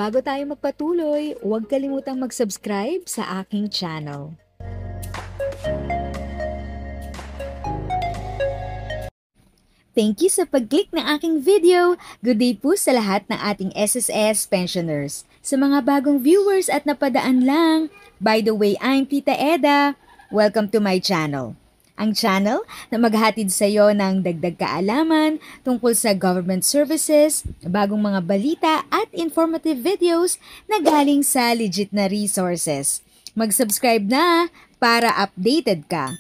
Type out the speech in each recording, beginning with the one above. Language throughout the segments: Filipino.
Bago tayo magpatuloy, huwag kalimutang mag-subscribe sa aking channel. Thank you sa pag-click ng aking video. Good day po sa lahat ng ating SSS pensioners. Sa mga bagong viewers at napadaan lang, by the way, I'm Tita Eda. Welcome to my channel. Ang channel na maghatid sa iyo ng dagdag kaalaman tungkol sa government services, bagong mga balita at informative videos na galing sa legit na resources. Mag-subscribe na para updated ka.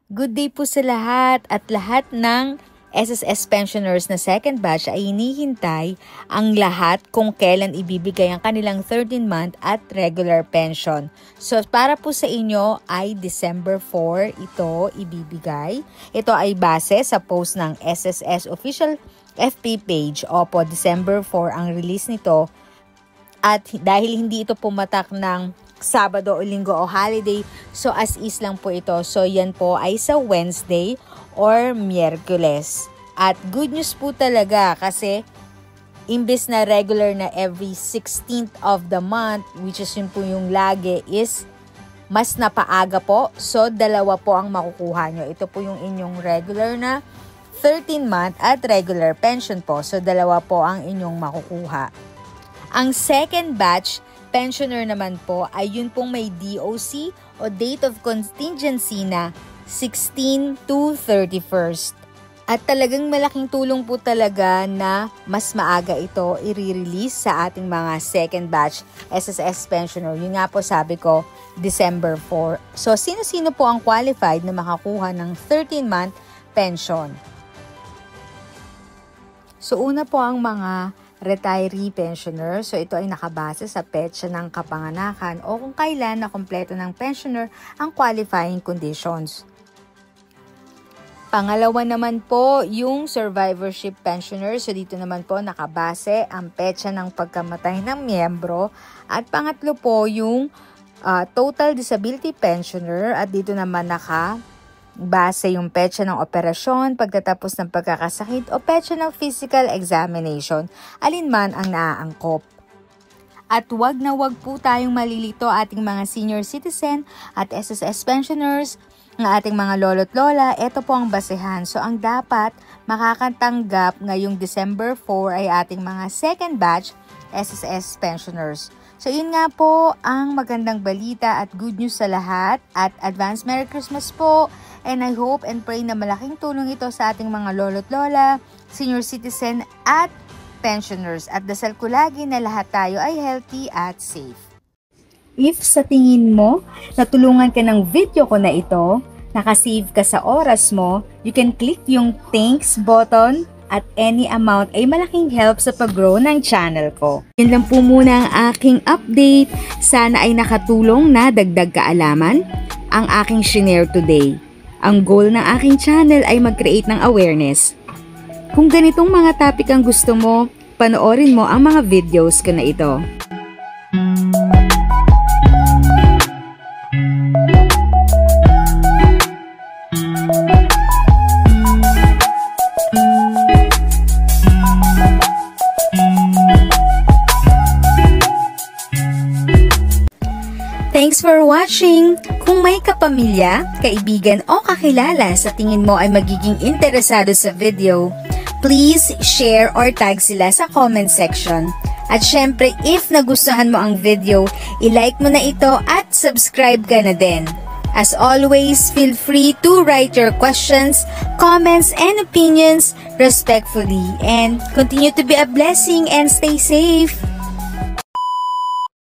Good day po sa lahat at lahat ng SSS pensioners na second batch ay hinihintay ang lahat kung kailan ibibigay ang kanilang 13-month at regular pension. So para po sa inyo ay December 4 ito ibibigay. Ito ay base sa post ng SSS official FB page. Opo, December 4 ang release nito. At dahil hindi ito pumatak ng Sabado o Linggo o holiday, so as is lang po ito. So yan po ay sa Wednesday or Miyerkules. At good news po talaga kasi imbes na regular na every 16th of the month, which is yun po yung lagi, is mas napaaga po. So dalawa po ang makukuha nyo. Ito po yung inyong regular na 13-month at regular pension po. So dalawa po ang inyong makukuha. Ang second batch pensioner naman po ay yun pong may DOC o date of contingency na 16 to 31st. At talagang malaking tulong po talaga na mas maaga ito i-release sa ating mga second batch SSS pensioner. Yun nga po sabi ko, December 4. So sino-sino po ang qualified na makakuha ng 13-month pension? So una po ang mga retiree pensioner. So ito ay nakabase sa petsa ng kapanganakan o kung kailan na kompleto ng pensioner ang qualifying conditions. Pangalawa naman po yung survivorship pensioner. So dito naman po nakabase ang petsa ng pagkamatay ng miyembro. At pangatlo po yung total disability pensioner at dito naman base yung petsa ng operasyon, pagtatapos ng pagkakasakit o petsa ng physical examination, alinman ang naaangkop. At wag na wag po tayong malilito ating mga senior citizen at SSS pensioners, ng ating mga lolo't lola. Ito po ang basehan. So ang dapat makakatanggap ngayong December 4 ay ating mga second batch SSS pensioners. So yun nga po ang magandang balita at good news sa lahat at advance Merry Christmas po. And I hope and pray na malaking tulong ito sa ating mga lolo't lola, senior citizen at pensioners. At dasal ko lagi na lahat tayo ay healthy at safe. If sa tingin mo, natulungan ka ng video ko na ito, nakasave ka sa oras mo, you can click yung thanks button at any amount ay malaking help sa pag-grow ng channel ko. Yun lang po muna ang aking update. Sana ay nakatulong na dagdag kaalaman ang aking share today. Ang goal ng aking channel ay mag-create ng awareness. Kung ganitong mga topic ang gusto mo, panoorin mo ang mga videos ko na ito. Thanks for watching! Kung may kapamilya, kaibigan o kakilala sa tingin mo ay magiging interesado sa video, please share or tag sila sa comment section. At syempre, if nagustuhan mo ang video, i-like mo na ito at subscribe ka na din. As always, feel free to write your questions, comments, and opinions respectfully. And continue to be a blessing and stay safe!